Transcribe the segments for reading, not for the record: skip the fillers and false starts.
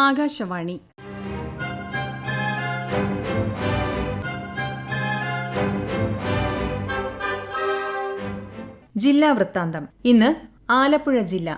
ആകാശവാണി. ജില്ലാ വൃത്താന്തം. ഇന്ന് ആലപ്പുഴ ജില്ല.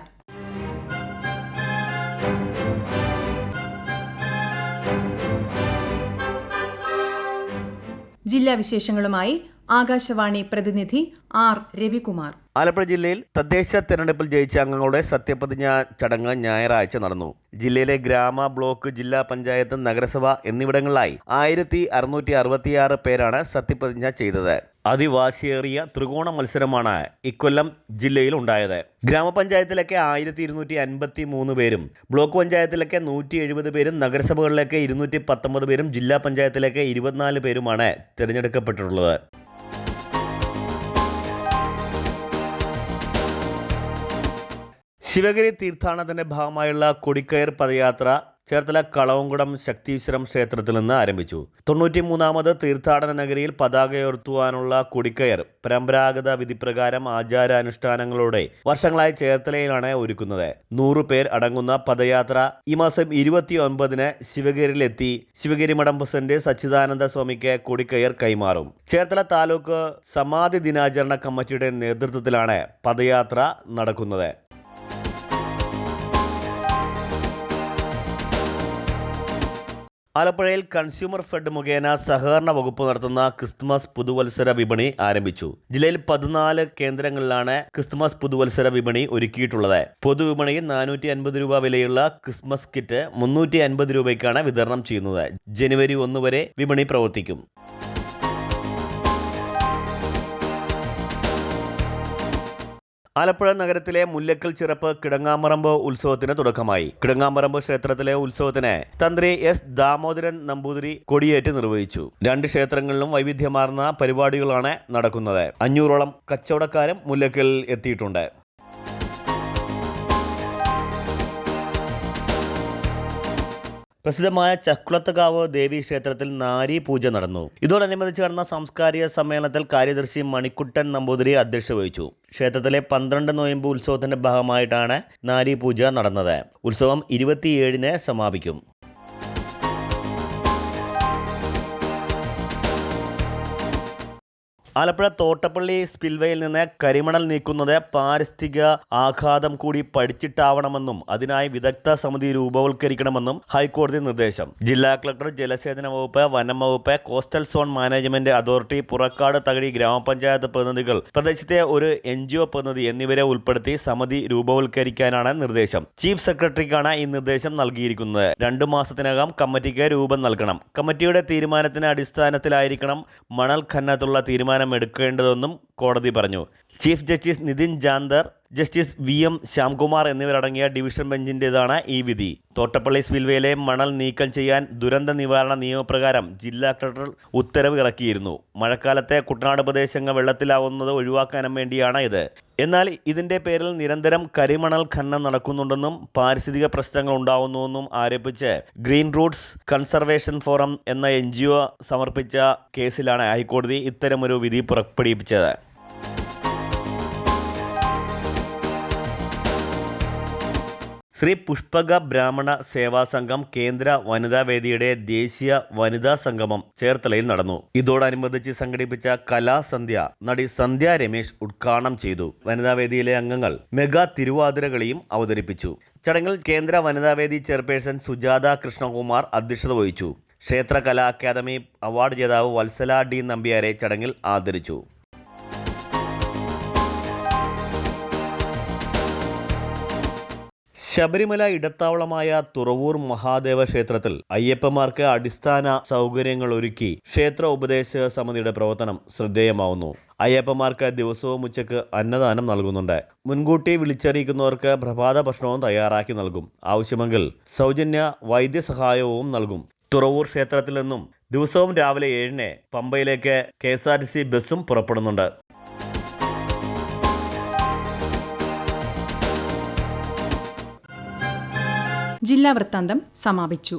ജില്ലാ വിശേഷങ്ങളുമായി ആകാശവാണി പ്രതിനിധി ആർ രവികുമാർ. ആലപ്പുഴ ജില്ലയിൽ തദ്ദേശ തെരഞ്ഞെടുപ്പിൽ ജയിച്ച അംഗങ്ങളുടെ സത്യപ്രതിജ്ഞാ ചടങ്ങ് ഞായറാഴ്ച നടന്നു. ജില്ലയിലെ ഗ്രാമ, ബ്ലോക്ക്, ജില്ലാ പഞ്ചായത്ത്, നഗരസഭ എന്നിവിടങ്ങളിലായി 1666 പേരാണ് സത്യപ്രതിജ്ഞ ചെയ്തത്. അതിവാശിയേറിയ ത്രികോണ മത്സരമാണ് ഇക്കൊല്ലം ജില്ലയിൽ ഉണ്ടായത്. ഗ്രാമപഞ്ചായത്തിലേക്ക് 1253 പേരും, ബ്ലോക്ക് പഞ്ചായത്തിലേക്ക് 170 പേരും, നഗരസഭകളിലേക്ക് 219 പേരും, ജില്ലാ പഞ്ചായത്തിലേക്ക് 24 പേരുമാണ് തിരഞ്ഞെടുക്കപ്പെട്ടിട്ടുള്ളത്. ശിവഗിരി തീർത്ഥാടനത്തിന്റെ ഭാഗമായുള്ള കൊടിക്കയർ പദയാത്ര ചേർത്തല കളവംകുടം ശക്തീശ്വരം ക്ഷേത്രത്തിൽ നിന്ന് ആരംഭിച്ചു. 93ാമത് തീർത്ഥാടന നഗരിയിൽ പതാകയുയർത്തുവാനുള്ള കൊടിക്കയർ പരമ്പരാഗത വിധിപ്രകാരം ആചാരാനുഷ്ഠാനങ്ങളോടെ വർഷങ്ങളായി ചേർത്തലയിലാണ് ഒരുക്കുന്നത്. 100 പേർ അടങ്ങുന്ന പദയാത്ര ഈ മാസം 29-ന് ശിവഗിരിയിലെത്തി ശിവഗിരി മഠം പ്രസിഡന്റ് സച്ചിദാനന്ദ സ്വാമിക്ക് കൊടിക്കയർ കൈമാറും. ചേർത്തല താലൂക്ക് സമാധി ദിനാചരണ കമ്മിറ്റിയുടെ നേതൃത്വത്തിലാണ് പദയാത്ര നടക്കുന്നത്. ആലപ്പുഴയിൽ കൺസ്യൂമർ ഫെഡ് മുഖേന സഹകരണ വകുപ്പ് നടത്തുന്ന ക്രിസ്തുമസ് പുതുവത്സര വിപണി ആരംഭിച്ചു. ജില്ലയിൽ 14 കേന്ദ്രങ്ങളിലാണ് ക്രിസ്തുമസ് പുതുവത്സര വിപണി ഒരുക്കിയിട്ടുള്ളത്. പൊതുവിപണിയിൽ 450 രൂപ വിലയുള്ള ക്രിസ്മസ് കിറ്റ് 350 രൂപയ്ക്കാണ് വിതരണം ചെയ്യുന്നത്. ജനുവരി 1 വരെ വിപണി പ്രവർത്തിക്കും. ആലപ്പുഴ നഗരത്തിലെ മുല്ലക്കൽ ചിറപ്പ് കിടങ്ങാമറമ്പ് ഉത്സവത്തിന് തുടക്കമായി. കിടങ്ങാമറമ്പ് ക്ഷേത്രത്തിലെ ഉത്സവത്തിന് തന്ത്രി എസ് ദാമോദരൻ നമ്പൂതിരി കൊടിയേറ്റ് നിർവഹിച്ചു. 2 ക്ഷേത്രങ്ങളിലും വൈവിധ്യമാർന്ന പരിപാടികളാണ് നടക്കുന്നത്. 500ഓളം കച്ചവടക്കാരും മുല്ലക്കൽ എത്തിയിട്ടുണ്ട്. പ്രസിദ്ധമായ ചക്കുളത്തുകാവ് ദേവീ ക്ഷേത്രത്തിൽ നാരി പൂജ നടന്നു. ഇതോടനുബന്ധിച്ച് നടന്ന സാംസ്കാരിക സമ്മേളനത്തിൽ കാര്യദർശി മണിക്കുട്ടൻ നമ്പൂതിരി അധ്യക്ഷത വഹിച്ചു. ക്ഷേത്രത്തിലെ 12 നോയമ്പ് ഉത്സവത്തിന്റെ ഭാഗമായിട്ടാണ് നാരി പൂജ നടന്നത്. ഉത്സവം 27-ന് സമാപിക്കും. ആലപ്പുഴ തോട്ടപ്പള്ളി സ്പിൽവേയിൽ നിന്ന് കരിമണൽ നീക്കുന്നത് പാരിസ്ഥിതിക ആഘാതം കൂടി പഠിച്ചിട്ടാവണമെന്നും അതിനായി വിദഗ്ധ സമിതി രൂപവൽക്കരിക്കണമെന്നും ഹൈക്കോടതി നിർദ്ദേശം. ജില്ലാ കളക്ടർ, ജലസേചന വകുപ്പ്, വനം വകുപ്പ്, coastal zone management authority, Purakkad Thakazhi ഗ്രാമപഞ്ചായത്ത് പ്രതിനിധികൾ, പ്രദേശത്തെ ഒരു NGO പ്രതിനിധി എന്നിവരെ ഉൾപ്പെടുത്തി സമിതി രൂപവൽക്കരിക്കാനാണ് നിർദ്ദേശം. ചീഫ് സെക്രട്ടറിക്കാണ് ഈ നിർദ്ദേശം നൽകിയിരിക്കുന്നത്. 2 മാസത്തിനകം കമ്മിറ്റിക്ക് രൂപം നൽകണം. കമ്മിറ്റിയുടെ തീരുമാനത്തിന് അടിസ്ഥാനത്തിലായിരിക്കണം മണൽ ഖനനത്തിലുള്ള തീരുമാനം എടുക്കേണ്ടതെന്നും കോടതി പറഞ്ഞു. Chief justice Nitin Jamdar, justice VM Shyamkumar എന്നിവരടങ്ങിയ ഡിവിഷൻ ബെഞ്ചിൻ്റെതാണ് ഈ വിധി. തോട്ടപ്പള്ളി സ്പിൽവേയിലെ മണൽ നീക്കം ചെയ്യാൻ ദുരന്ത നിവാരണ നിയമപ്രകാരം ജില്ലാ കളക്ടർ ഉത്തരവ് ഇറക്കിയിരുന്നു. മഴക്കാലത്തെ കുട്ടനാട് പ്രദേശങ്ങൾ വെള്ളത്തിലാവുന്നത് ഒഴിവാക്കാനും വേണ്ടിയാണ് ഇത്. എന്നാൽ ഇതിൻ്റെ പേരിൽ നിരന്തരം കരിമണൽ ഖനനം നടക്കുന്നുണ്ടെന്നും പാരിസ്ഥിതിക പ്രശ്നങ്ങൾ ഉണ്ടാവുന്നുവെന്നും ആരോപിച്ച് ഗ്രീൻ റൂട്ട്സ് കൺസർവേഷൻ ഫോറം എന്ന NGO സമർപ്പിച്ച കേസിലാണ് ഹൈക്കോടതി ഇത്തരമൊരു വിധി പുറപ്പെടുവിച്ചത്. ശ്രീ പുഷ്പക ബ്രാഹ്മണ സേവാ സംഘം കേന്ദ്ര വനിതാവേദിയുടെ ദേശീയ വനിതാ സംഗമം ചേർത്തലയിൽ നടന്നു. ഇതോടനുബന്ധിച്ച് സംഘടിപ്പിച്ച കലാസന്ധ്യ നടി സന്ധ്യ രമേശ് ഉദ്ഘാടനം ചെയ്തു. വനിതാവേദിയിലെ അംഗങ്ങൾ മെഗാ തിരുവാതിരകളിയും അവതരിപ്പിച്ചു. ചടങ്ങിൽ കേന്ദ്ര വനിതാവേദി ചെയർപേഴ്സൺ സുജാത കൃഷ്ണകുമാർ അധ്യക്ഷത വഹിച്ചു. ക്ഷേത്ര കലാ അക്കാദമി അവാർഡ് ജേതാവ് വത്സല D നമ്പ്യാരെ ചടങ്ങിൽ ആദരിച്ചു. ശബരിമല ഇടത്താവളമായ തുറവൂർ മഹാദേവ ക്ഷേത്രത്തിൽ അയ്യപ്പന്മാർക്ക് അടിസ്ഥാന സൗകര്യങ്ങൾ ഒരുക്കി ക്ഷേത്ര ഉപദേശക സമിതിയുടെ പ്രവർത്തനം ശ്രദ്ധേയമാവുന്നു. അയ്യപ്പന്മാർക്ക് ദിവസവും ഉച്ചയ്ക്ക് അന്നദാനം നൽകുന്നുണ്ട്. മുൻകൂട്ടി വിളിച്ചറിയിക്കുന്നവർക്ക് പ്രഭാത ഭക്ഷണവും തയ്യാറാക്കി നൽകും. ആവശ്യമെങ്കിൽ സൗജന്യ വൈദ്യസഹായവും നൽകും. തുറവൂർ ക്ഷേത്രത്തിൽ നിന്നും ദിവസവും രാവിലെ 7-ന് പമ്പയിലേക്ക് KSRTC ബസ്സും പുറപ്പെടുന്നുണ്ട്. ജില്ലാ വൃത്താന്തം സമാപിച്ചു.